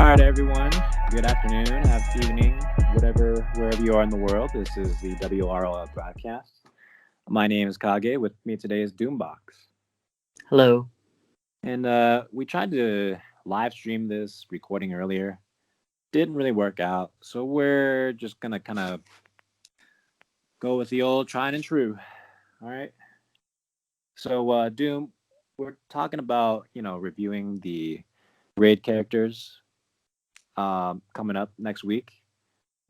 right, everyone. Good afternoon, evening, wherever you are in the world. This is the WROL Broadcast. My name is Kage. With me today is Doombawkz. Hello. And we tried to live stream this recording earlier. Didn't really work out. So we're just going to kind of go with the old tried and true. All right. So, Doom, we're talking about, reviewing the raid characters coming up next week.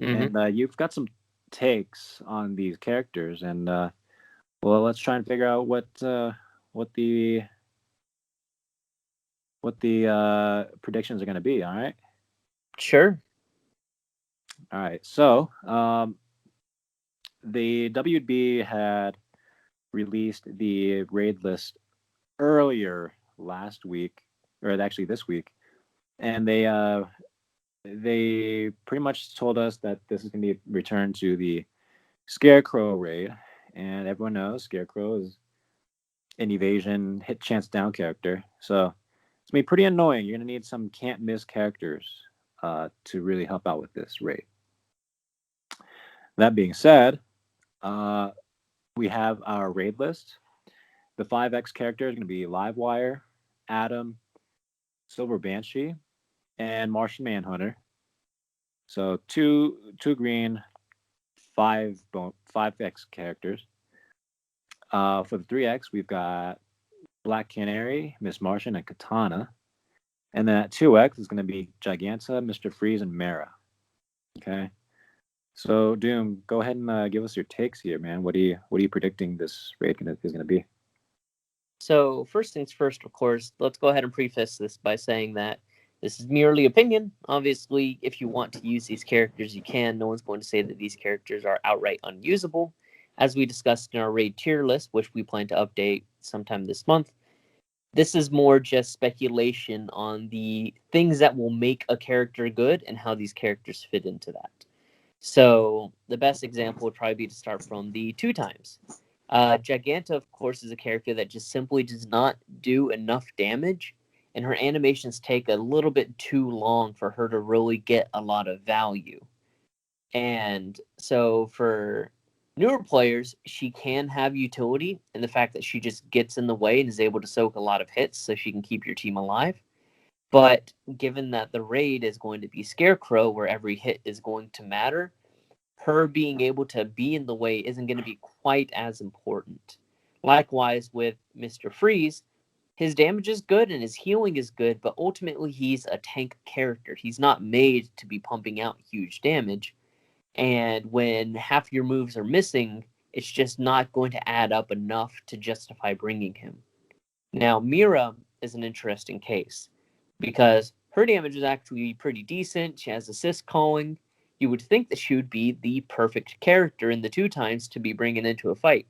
hmm And you've got some takes on these characters, and well, let's try and figure out what the predictions are going to be. All right, Sure. all right. So the WB had released the raid list earlier last week, or actually this week, and they pretty much told us that this is going to be returned to the Scarecrow raid, and everyone knows Scarecrow is an evasion hit chance down character. So it's gonna be pretty annoying. You're gonna need some can't miss characters to really help out with this raid. That being said, uh, we have our raid list. The 5X character is gonna be Livewire, Adam, Silver Banshee, and Martian Manhunter. So two green, 5X characters. For the 3X, we've got Black Canary, Miss Martian, and Katana. And then at 2X is going to be Giganta, Mr. Freeze, and Mara. Okay. So Doom, go ahead and give us your takes here, man. What are you predicting this raid is going to be? So, first things first, of course, let's go ahead and preface this by saying that this is merely opinion. Obviously, if you want to use these characters, you can. No one's going to say that these characters are outright unusable. As we discussed in our raid tier list, which we plan to update sometime this month, this is more just speculation on the things that will make a character good and how these characters fit into that. So the best example would probably be to start from the two times. Giganta, of course, is a character that just simply does not do enough damage, and her animations take a little bit too long for her to really get a lot of value. And so for newer players, she can have utility in the fact that she just gets in the way and is able to soak a lot of hits so she can keep your team alive. But given that the raid is going to be Scarecrow, where every hit is going to matter, her being able to be in the way isn't going to be quite as important. Likewise, with Mr. Freeze, his damage is good and his healing is good, but ultimately he's a tank character. He's not made to be pumping out huge damage. And when half your moves are missing, it's just not going to add up enough to justify bringing him. Now, Mira is an interesting case because her damage is actually pretty decent. She has assist calling. You would think that she would be the perfect character in the two times to be bringing into a fight.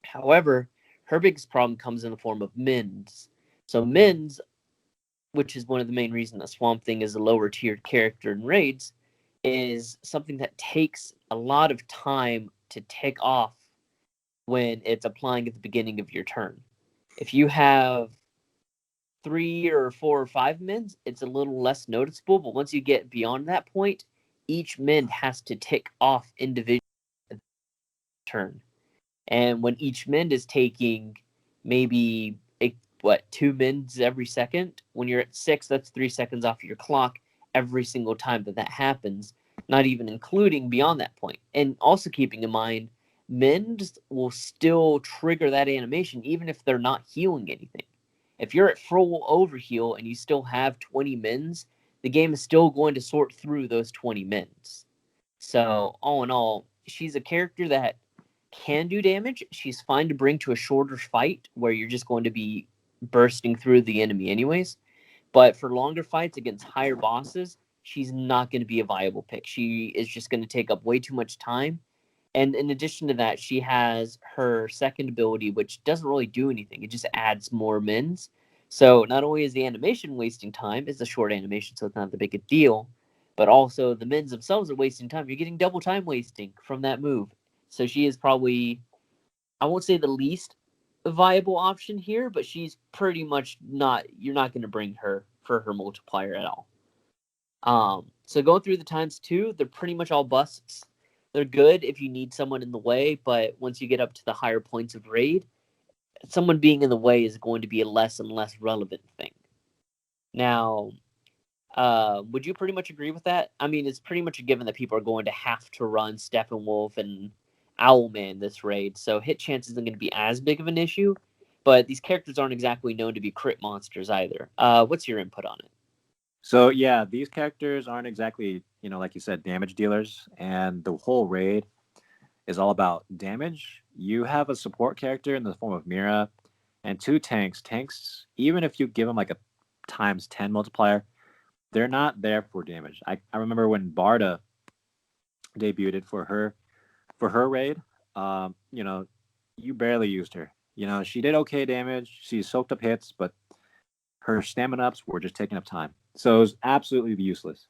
However, her biggest problem comes in the form of Mins. So Mins, which is one of the main reasons that Swamp Thing is a lower tiered character in raids, is something that takes a lot of time to tick off when it's applying at the beginning of your turn. If you have 3 or 4 or 5 mins, it's a little less noticeable. But once you get beyond that point, each min has to tick off individually turn. And when each min is taking maybe 2 mins every second, when you're at 6, that's 3 seconds off your clock every single time that happens. Not even including beyond that point. And also keeping in mind, mins will still trigger that animation even if they're not healing anything. If you're at full overheal and you still have 20 mins, the game is still going to sort through those 20 mins. So, all in all, she's a character that can do damage. She's fine to bring to a shorter fight where you're just going to be bursting through the enemy anyways. But for longer fights against higher bosses, she's not going to be a viable pick. She is just going to take up way too much time. And in addition to that, she has her second ability, which doesn't really do anything. It just adds more mins. So not only is the animation wasting time, it's a short animation, so it's not the big a deal, but also the mins themselves are wasting time. You're getting double time wasting from that move. So she is probably, I won't say the least viable option here, but she's pretty much not, you're not going to bring her for her multiplier at all. So going through the ×2, they're pretty much all busts. They're good if you need someone in the way, but once you get up to the higher points of raid, someone being in the way is going to be a less and less relevant thing. Now, would you pretty much agree with that? I mean, it's pretty much a given that people are going to have to run Steppenwolf and Owlman this raid, so hit chance isn't going to be as big of an issue, but these characters aren't exactly known to be crit monsters either. What's your input on it? So yeah, these characters aren't exactly, like you said, damage dealers, and the whole raid is all about damage. You have a support character in the form of Mira, and 2 tanks. Tanks, even if you give them like a ×10 multiplier, they're not there for damage. I remember when Barda debuted for her raid, you barely used her. She did okay damage. She soaked up hits, but her stamina ups were just taking up time. So it was absolutely useless.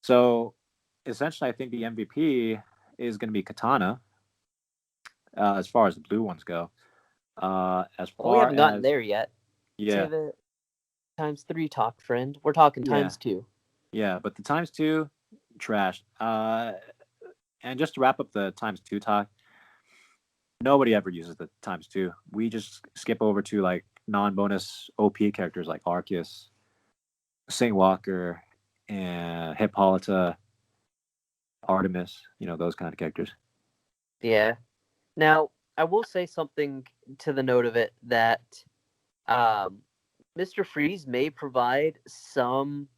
So essentially, I think the MVP is going to be Katana, as far as the blue ones go. As Well, we far haven't gotten as there yet. yeah, Save it. ×3 talk, friend. We're talking yeah, ×2. yeah, but the ×2 trash. And just to wrap up the ×2 talk, nobody ever uses the ×2. We just skip over to like non-bonus OP characters like Arceus, Saint Walker, and Hippolyta, Artemis. Those kind of characters. Yeah. Now, I will say something to the note of it that Mr. Freeze may provide some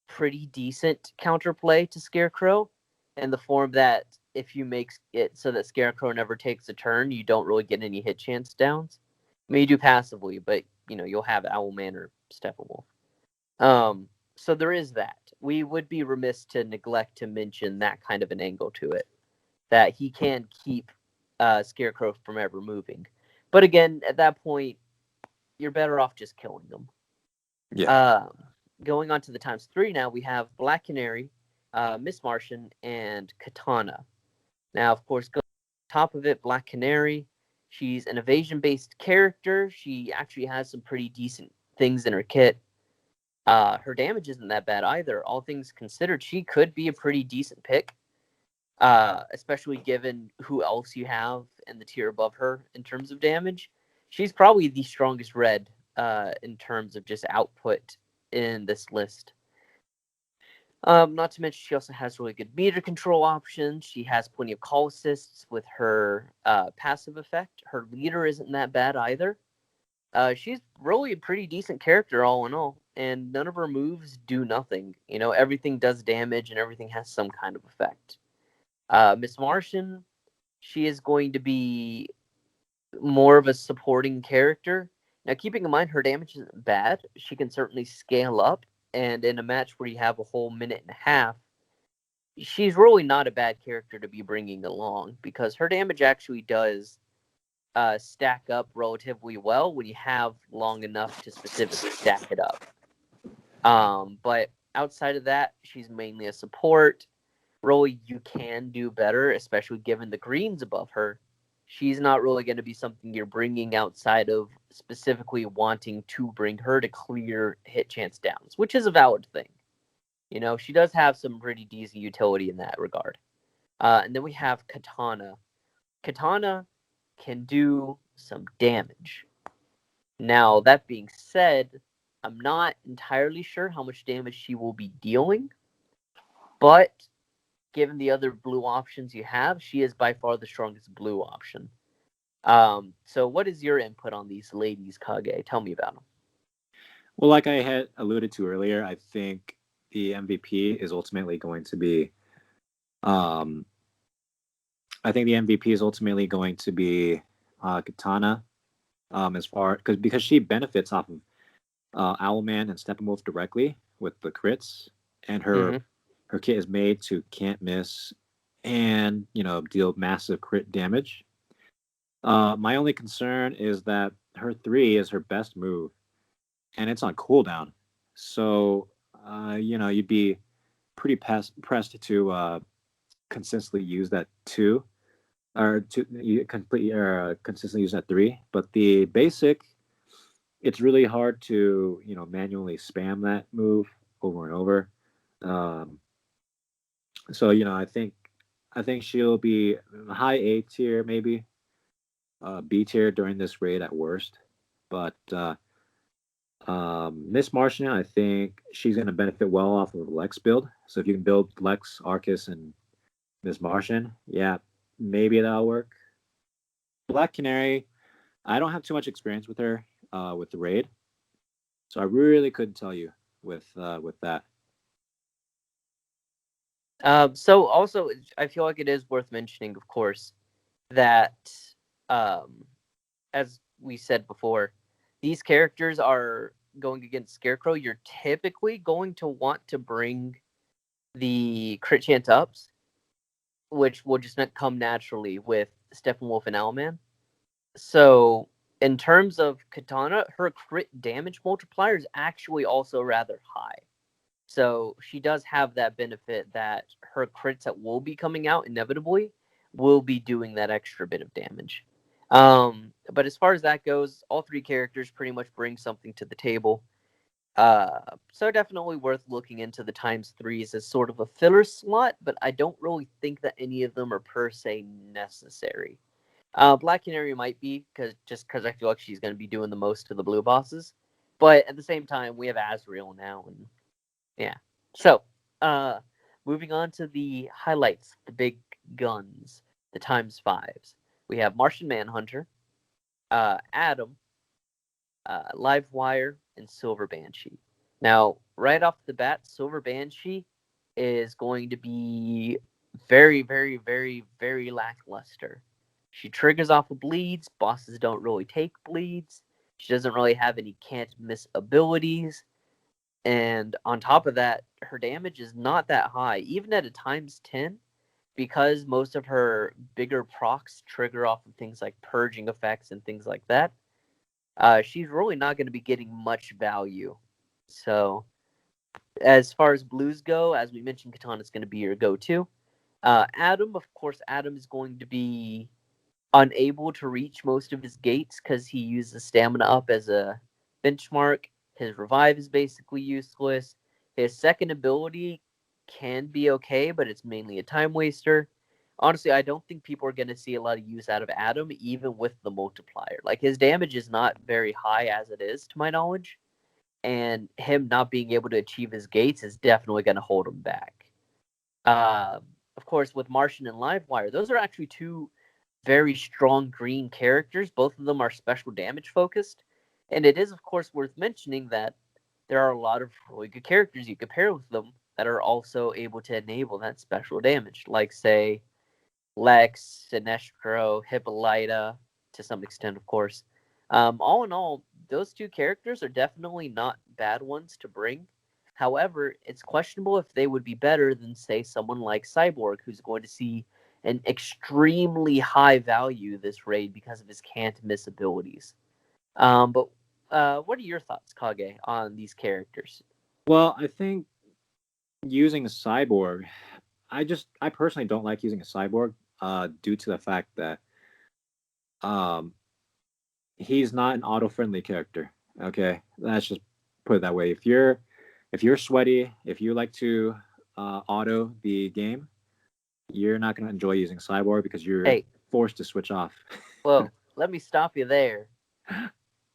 pretty decent counterplay to Scarecrow in the form that if you make it so that Scarecrow never takes a turn, you don't really get any hit chance downs. I mean, you do passively, but you'll have Owlman or Steppenwolf. So there is that. We would be remiss to neglect to mention that kind of an angle to it, that he can keep Scarecrow from ever moving. But again, at that point, you're better off just killing them. Yeah. Going on to the ×3 now, we have Black Canary, Miss Martian, and Katana. Now, of course, go top of it, Black Canary. She's an evasion-based character. She actually has some pretty decent things in her kit. Her damage isn't that bad either. All things considered, she could be a pretty decent pick, especially given who else you have in the tier above her in terms of damage. She's probably the strongest red in terms of just output in this list. Not to mention, she also has really good meter control options. She has plenty of call assists with her passive effect. Her leader isn't that bad either. She's really a pretty decent character all in all, and none of her moves do nothing. Everything does damage and everything has some kind of effect. Miss Martian, she is going to be more of a supporting character. Now, keeping in mind her damage isn't bad, she can certainly scale up, and in a match where you have a whole minute and a half, she's really not a bad character to be bringing along, because her damage actually does stack up relatively well when you have long enough to specifically stack it up. But outside of that, she's mainly a support. Really, you can do better, especially given the greens above her. She's not really going to be something you're bringing outside of specifically wanting to bring her to clear hit chance downs, which is a valid thing. She does have some pretty decent utility in that regard. And then we have Katana. Katana can do some damage. Now, that being said, I'm not entirely sure how much damage she will be dealing, but given the other blue options you have, she is by far the strongest blue option. So what is your input on these ladies, Kage? Tell me about them. Well, like I had alluded to earlier, I think the MVP is ultimately going to be Katana, because she benefits off of Owlman and Steppenwolf directly with the crits, and her kit is made to can't miss and deal massive crit damage. My only concern is that her 3 is her best move, and it's on cooldown. So you'd be pretty pressed to consistently use that 2, or consistently use that 3. But the basic, it's really hard to manually spam that move over and over. Um, so I think she'll be high A tier, maybe B tier during this raid at worst. But Miss Martian, I think she's going to benefit well off of Lex build. So if you can build Lex, Arcus, and Miss Martian, yeah, maybe that'll work. Black Canary, I don't have too much experience with her with the raid, so I really couldn't tell you with that. So also, I feel like it is worth mentioning, of course, that um, as we said before, these characters are going against Scarecrow. You're typically going to want to bring the crit chance ups, which will just not come naturally with Steppenwolf and Owlman. So, in terms of Katana, her crit damage multiplier is actually also rather high. So she does have that benefit that her crits that will be coming out inevitably will be doing that extra bit of damage. But as far as that goes, all three characters pretty much bring something to the table. So definitely worth looking into the times threes as sort of a filler slot, but I don't really think that any of them are per se necessary. Black Canary might be because I feel like she's going to be doing the most to the blue bosses, but at the same time we have Azrael now, and yeah. So, uh, moving on to the highlights, the big guns, the times fives. We have Martian Manhunter, Adam, Livewire, and Silver Banshee. Now, right off the bat, Silver Banshee is going to be very, very, very, very lackluster. She triggers off of bleeds. Bosses don't really take bleeds. She doesn't really have any can't miss abilities. And on top of that, her damage is not that high, even at a times 10, because most of her bigger procs trigger off of things like purging effects and things like that. She's really not going to be getting much value. So, as far as blues go, as we mentioned, Katana's going to be your go to. Adam, of course, Adam is going to be unable to reach most of his gates because he uses stamina up as a benchmark. His revive is basically useless. His second ability can be okay, but it's mainly a time waster. Honestly, I don't think people are going to see a lot of use out of Adam, even with the multiplier. Like, his damage is not very high as it is, to my knowledge, and him not being able to achieve his gates is definitely going to hold him back. Uh, of course, with Martian and Livewire, those are actually two very strong green characters. Both of them are special damage focused. And it is, of course, worth mentioning that there are a lot of really good characters you could pair with them that are also able to enable that special damage, like, say, Lex, Sinestro, Hippolyta, to some extent, of course. All in all, those two characters are definitely not bad ones to bring. However, it's questionable if they would be better than, say, someone like Cyborg, who's going to see an extremely high value this raid because of his can't miss abilities. But what are your thoughts, Kage, on these characters? Well, I think using a cyborg, I personally don't like using a cyborg due to the fact that um, he's not an auto friendly character. Okay, let's just put it that way. If you're sweaty, if you like to auto the game, you're not going to enjoy using cyborg because you're Hey, forced to switch off. well, let me stop you there.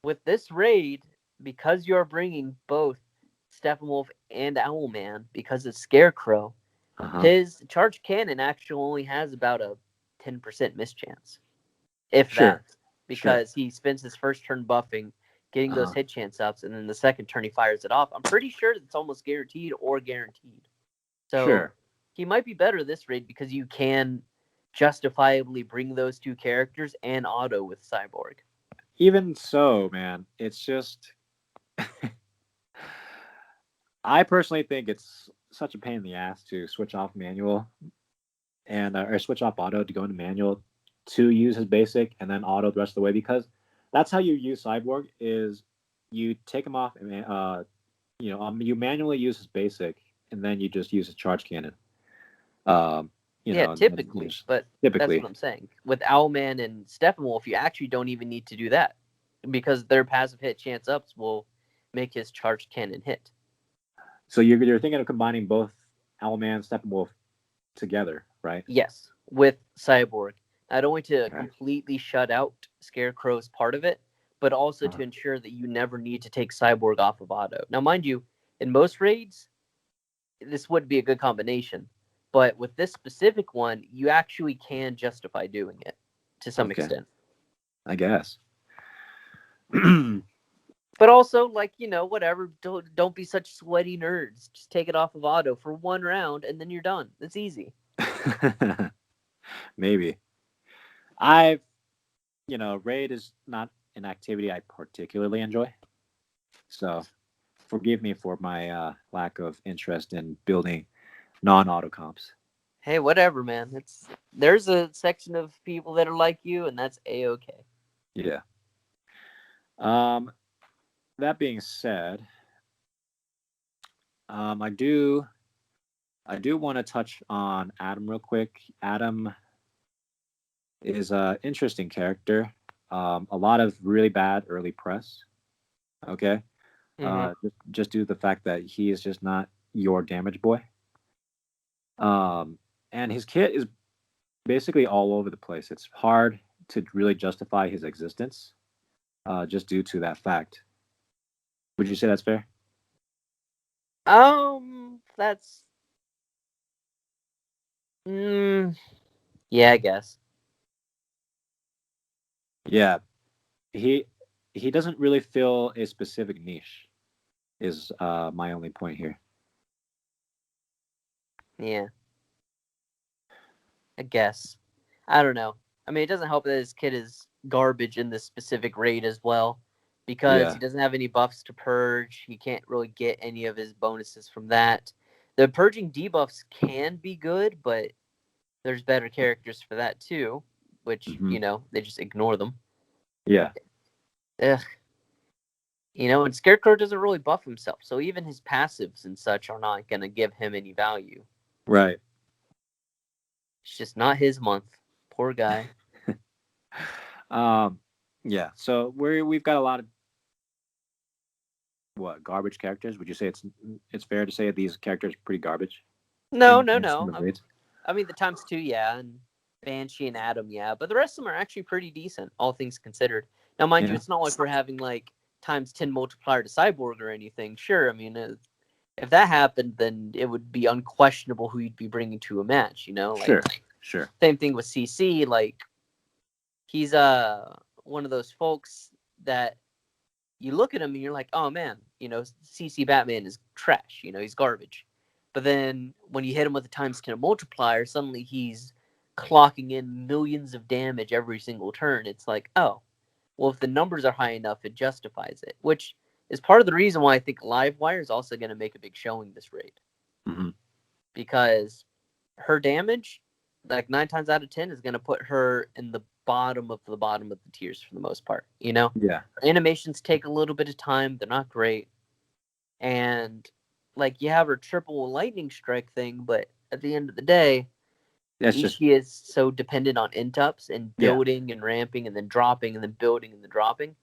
With this raid, because you're bringing both Steppenwolf and Owlman, because it's Scarecrow, Uh-huh. his charge cannon actually only has about a 10% mischance, if Sure. that, Sure. because he spends his first turn buffing, getting those Uh-huh. hit chance ups, and then the second turn he fires it off. I'm pretty sure it's almost guaranteed or guaranteed. So Sure. he might be better this raid because you can justifiably bring those two characters and auto with Cyborg. Even so, man, it's just I personally think it's such a pain in the ass to switch off manual and or switch off auto to go into manual to use his basic and then auto the rest of the way because that's how you use cyborg is you take him off and you manually use his basic and then you just use his charge cannon. Um, Yeah, and then typically, just but that's what typically. I'm saying. With Owlman and Steppenwolf, you actually don't even need to do that because their passive hit chance ups will make his charged cannon hit. So you're thinking of combining both Owlman and Steppenwolf together, right? Yes, with Cyborg. Not only to Okay. completely shut out Scarecrow's part of it, but also to ensure that you never need to take Cyborg off of auto. Now, mind you, in most raids, this would be a good combination. But with this specific one, you actually can justify doing it to some Okay. extent. I guess. But also, like, whatever, don't be such sweaty nerds. Just take it off of auto for one round, and then you're done. It's easy. Maybe. Raid is not an activity I particularly enjoy. So forgive me for my lack of interest in building non-auto comps. Hey, whatever, man. There's a section of people that are like you, and that's A-okay. Yeah. That being said, I do want to touch on Adam real quick. Adam is an interesting character. A lot of really bad early press. Okay. Mm-hmm. Just due to the fact that he is just not your damage boy. And his kit is basically all over the place. It's hard to really justify his existence, just due to that fact. Would you say that's fair? That's yeah, I guess. Yeah, he doesn't really fill a specific niche. Is my only point here. Yeah, I guess. I don't know. I mean, it doesn't help that his kid is garbage in this specific raid as well, because Yeah, he doesn't have any buffs to purge. He can't really get any of his bonuses from that. The purging debuffs can be good, but there's better characters for that too, which, they just ignore them. yeah, Ugh. And Scarecrow doesn't really buff himself, so even his passives and such are not going to give him any value. right. It's just not his month. Poor guy. Yeah. So we've got a lot of garbage characters. Would you say it's fair to say that these characters are pretty garbage? No, In no, some no. of the raids? I mean, the times two, yeah, and Banshee and Adam, yeah, but the rest of them are actually pretty decent, all things considered. Now, mind you, Yeah. it's not like we're having like times 10 multiplier to Cyborg or anything. Sure, I mean, if that happened, then it would be unquestionable who you'd be bringing to a match. Sure. Sure. Same thing with CC. Like, he's one of those folks that you look at him and you're like, oh man, CC Batman is trash. He's garbage. But then when you hit him with a times 10 multiplier, suddenly he's clocking in millions of damage every single turn. It's like, oh, well, if the numbers are high enough, it justifies it, which is part of the reason why I think Livewire is also going to make a big showing this raid. Mm-hmm. Because her damage, like 9 times out of 10, is going to put her in the bottom of the tiers for the most part. Yeah. Her animations take a little bit of time. They're not great. And like you have her triple lightning strike thing, but at the end of the day, Ishii is so dependent on intups and building and ramping and then dropping and then building and then dropping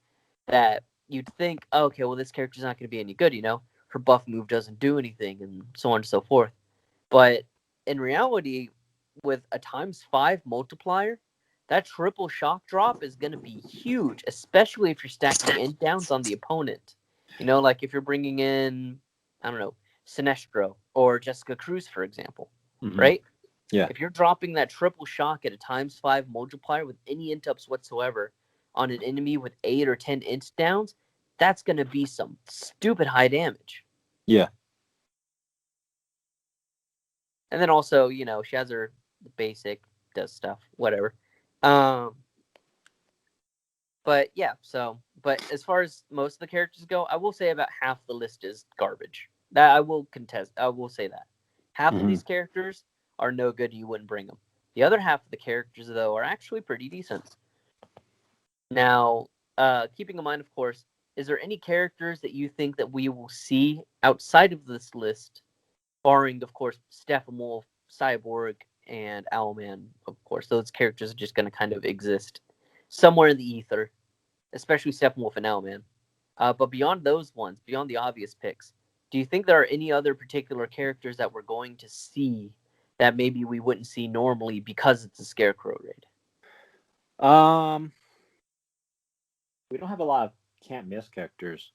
that you'd think, oh, okay, well, this character's not going to be any good, Her buff move doesn't do anything and so on and so forth. But in reality, with a ×5 multiplier, that triple shock drop is going to be huge, especially if you're stacking int downs on the opponent. Like if you're bringing in, I don't know, Sinestro or Jessica Cruz, for example, right? Yeah. If you're dropping that triple shock at a ×5 multiplier with any int ups whatsoever on an enemy with 8 or 10 int downs, that's going to be some stupid high damage. Yeah. And then also, she has her basic, does stuff, whatever. But yeah, but as far as most of the characters go, I will say about half the list is garbage. That I will contest. I will say that. Half of these characters are no good. You wouldn't bring them. The other half of the characters, though, are actually pretty decent. Now, keeping in mind, of course, is there any characters that you think that we will see outside of this list, barring, of course, Steppenwolf, Cyborg, and Owlman, of course. Those characters are just going to kind of exist somewhere in the ether, especially Steppenwolf and Owlman. But beyond those ones, beyond the obvious picks, do you think there are any other particular characters that we're going to see that maybe we wouldn't see normally because it's a Scarecrow raid? We don't have a lot of can't miss characters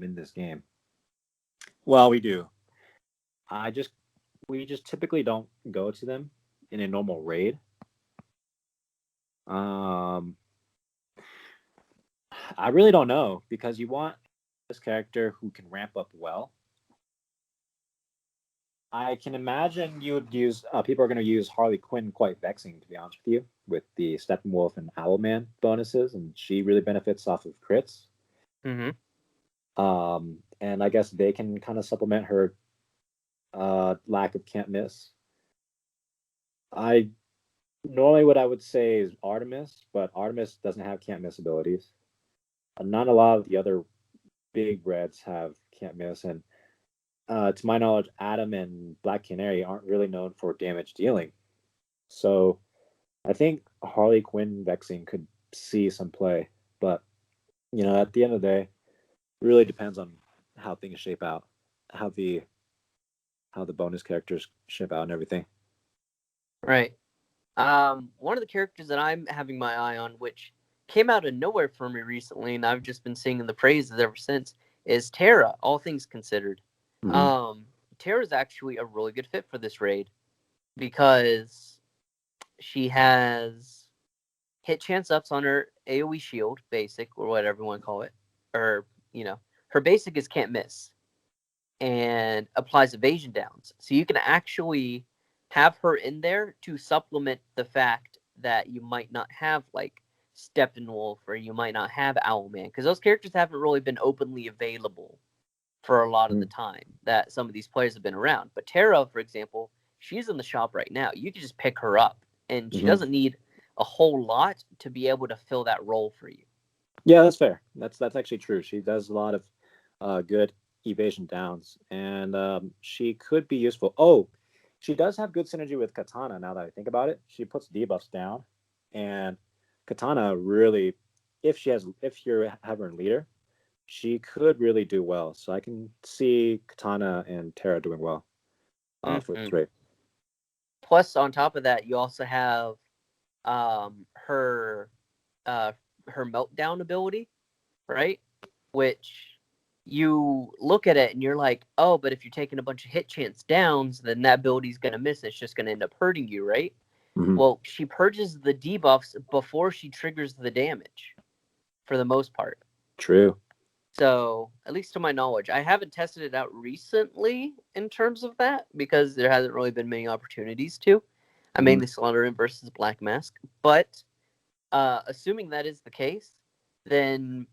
in this game. Well, we do. We just typically don't go to them in a normal raid. I really don't know because you want this character who can ramp up well. I can imagine you would use people are going to use Harley Quinn quite vexing, to be honest with you, with the Steppenwolf and Owlman bonuses, and she really benefits off of crits. Mm-hmm. And I guess they can kind of supplement her lack of can't miss. I normally what I would say is Artemis, but Artemis doesn't have can't miss abilities. Not a lot of the other big reds have can't miss, and to my knowledge, Adam and Black Canary aren't really known for damage dealing. So I think Harley Quinn vexing could see some play, but at the end of the day, it really depends on how things shape out, how the bonus characters shape out and everything. Right. One of the characters that I'm having my eye on, which came out of nowhere for me recently, and I've just been singing the praises ever since, is Terra, all things considered. Mm-hmm. Terra is actually a really good fit for this raid because she has hit chance ups on her AoE shield, basic, or whatever you want to call it. Or, her basic is can't miss and applies evasion downs. So you can actually have her in there to supplement the fact that you might not have like Steppenwolf or you might not have Owlman, because those characters haven't really been openly available for a lot of the time that some of these players have been around. But Terra, for example, she's in the shop right now. You can just pick her up, and she doesn't need a whole lot to be able to fill that role for you. Yeah, that's fair. That's actually true. She does a lot of good evasion downs, and she could be useful. Oh, she does have good synergy with Katana. Now that I think about it, she puts debuffs down, and Katana really, if you have her in leader, she could really do well. So I can see Katana and Terra doing well for this raid. Plus, on top of that, you also have her meltdown ability, right? Which you look at it and you're like, oh, but if you're taking a bunch of hit chance downs, then that ability's going to miss. It's just going to end up hurting you, right? Mm-hmm. Well, she purges the debuffs before she triggers the damage, for the most part. True. So, at least to my knowledge, I haven't tested it out recently in terms of that because there hasn't really been many opportunities to. I mainly Slenderman versus Black Mask, but assuming that is the case, then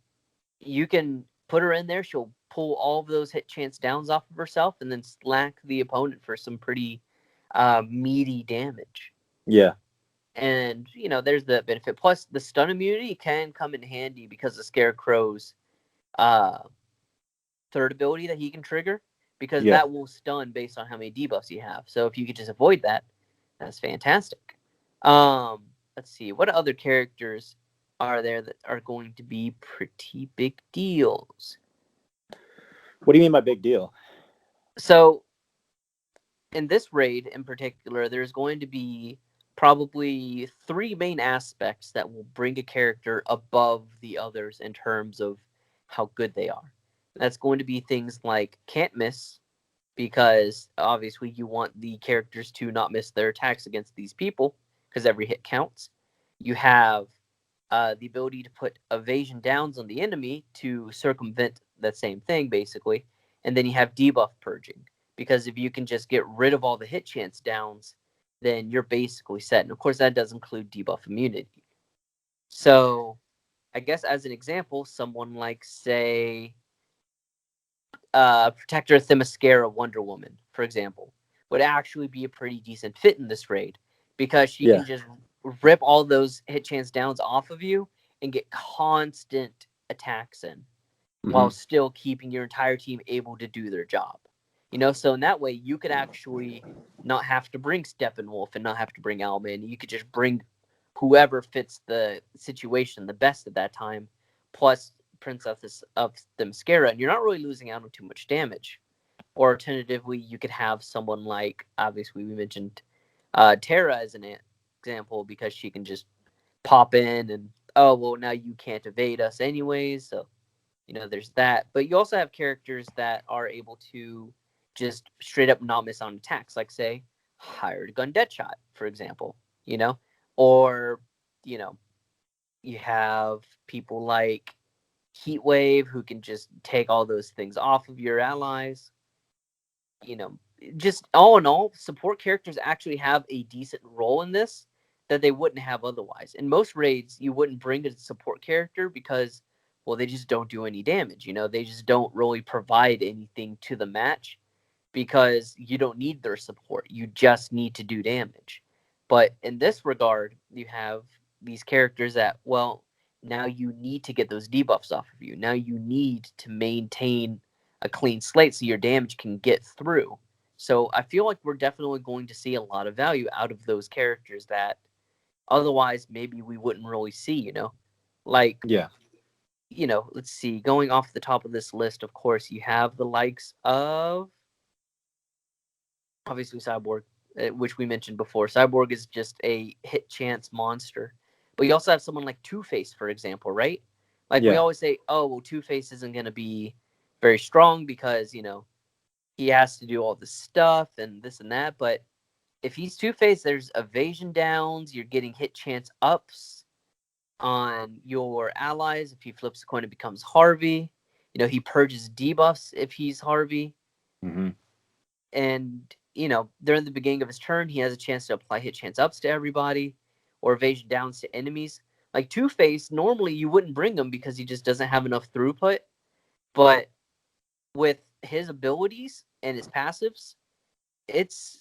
you can put her in there. She'll pull all of those hit chance downs off of herself and then slack the opponent for some pretty meaty damage. Yeah. And, there's the benefit. Plus, the stun immunity can come in handy because of Scarecrow's third ability that he can trigger, because that will stun based on how many debuffs you have. So if you could just avoid that, that's fantastic. Let's see. What other characters are there that are going to be pretty big deals? What do you mean by big deal? So, in this raid in particular, there's going to be probably three main aspects that will bring a character above the others in terms of how good they are. That's going to be things like can't miss, because obviously you want the characters to not miss their attacks against these people, because every hit counts. You have the ability to put evasion downs on the enemy to circumvent that same thing, basically. And then you have debuff purging, because if you can just get rid of all the hit chance downs, then you're basically set. And of course, that does include debuff immunity. So, I guess as an example, someone like, say, Protector Themyscira Wonder Woman, for example, would actually be a pretty decent fit in this raid, because she can just rip all those hit chance downs off of you and get constant attacks in, while still keeping your entire team able to do their job. So in that way, you could actually not have to bring Steppenwolf and not have to bring Owlman. You could just bring whoever fits the situation the best at that time, plus Princess of Themyscira, and you're not really losing out on too much damage. Or alternatively, you could have someone like, obviously we mentioned Terra as an example, because she can just pop in and, oh, well, now you can't evade us anyways, so, there's that. But you also have characters that are able to just straight up not miss on attacks, like, say, Hired Gun Deadshot, for example, or, you have people like Heatwave who can just take all those things off of your allies. Just all in all, support characters actually have a decent role in this that they wouldn't have otherwise. In most raids, you wouldn't bring a support character because, well, they just don't do any damage. They just don't really provide anything to the match because you don't need their support. You just need to do damage. But in this regard, you have these characters that, well, now you need to get those debuffs off of you. Now you need to maintain a clean slate so your damage can get through. So I feel like we're definitely going to see a lot of value out of those characters that otherwise maybe we wouldn't really see, Like, Yeah. Let's see, going off the top of this list, of course, you have the likes of, obviously, Cyborg, which we mentioned before. Cyborg is just a hit chance monster. But you also have someone like Two-Face, for example, right? Like, we always say, oh, well, Two-Face isn't going to be very strong because, he has to do all this stuff and this and that. But if he's Two-Face, there's evasion downs. You're getting hit chance ups on your allies. If he flips a coin, it becomes Harvey. He purges debuffs if he's Harvey. Mm-hmm. And, during the beginning of his turn, he has a chance to apply hit chance ups to everybody or evasion downs to enemies. Like Two-Face, normally you wouldn't bring him because he just doesn't have enough throughput. But with his abilities and his passives, it's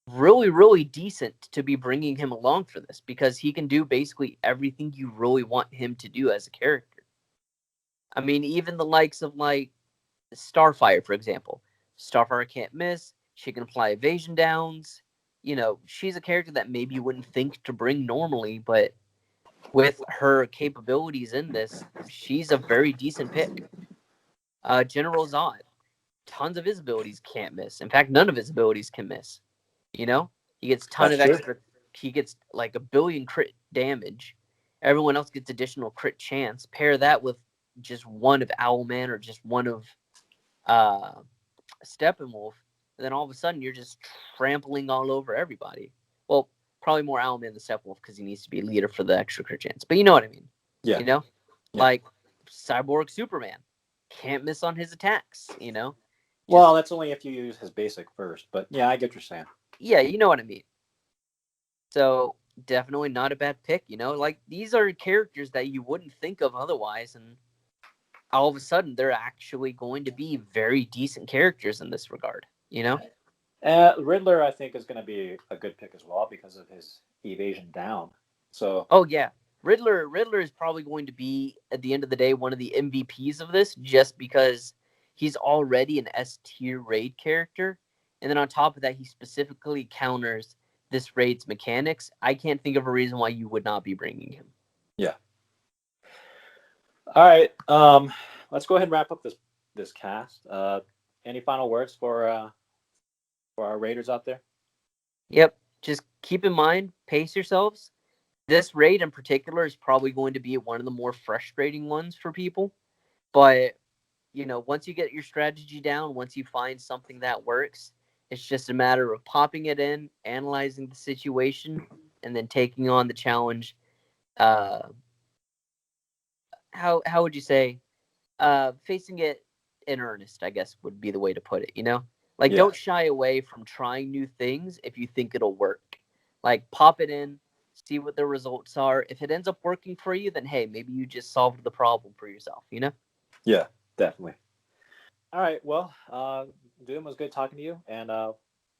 really, really decent to be bringing him along for this because he can do basically everything you really want him to do as a character. I mean, even the likes of like Starfire, for example. Starfire can't miss. She can apply evasion downs. She's a character that maybe you wouldn't think to bring normally, but with her capabilities in this, she's a very decent pick. General Zod, tons of his abilities can't miss. In fact, none of his abilities can miss. He gets a ton of extra. He gets like 1 billion crit damage. Everyone else gets additional crit chance. Pair that with just one of Owlman or just one of Steppenwolf, and then all of a sudden you're just trampling all over everybody. Well, probably more Owlman than Steppenwolf because he needs to be a leader for the extra crit chance. But you know what I mean? Yeah. Like Cyborg Superman can't miss on his attacks. Well, that's only if you use his basic first. But yeah, I get what you're saying. Yeah, you know what I mean. So definitely not a bad pick. Like these are characters that you wouldn't think of otherwise, and all of a sudden they're actually going to be very decent characters in this regard. Riddler, I think, is going to be a good pick as well because of his evasion down. So. Oh yeah, Riddler is probably going to be at the end of the day one of the MVPs of this, just because he's already an S tier raid character, and then on top of that, he specifically counters this raid's mechanics. I can't think of a reason why you would not be bringing him. Yeah. All right. Let's go ahead and wrap up this cast. Any final words for our raiders out there? Yep. Just keep in mind, pace yourselves. This raid in particular is probably going to be one of the more frustrating ones for people. But, once you get your strategy down, once you find something that works, it's just a matter of popping it in, analyzing the situation, and then taking on the challenge. How would you say? Facing it in earnest, I guess, would be the way to put it, Like, Don't shy away from trying new things if you think it'll work. Like, pop it in, see what the results are. If it ends up working for you, then, hey, maybe you just solved the problem for yourself, Yeah, definitely. All right, well, Doom, was good talking to you, and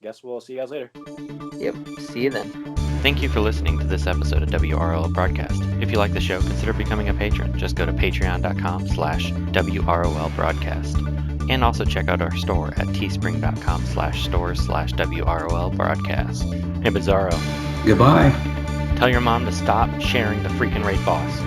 guess we'll see you guys later. Yep, see you then. Thank you for listening to this episode of WROL Broadcast. If you like the show, consider becoming a patron. Just go to patreon.com/WROL Broadcast. And also check out our store at teespring.com/store/WROL Broadcast. Hey, Bizarro. Goodbye. Tell your mom to stop sharing the freaking raid boss.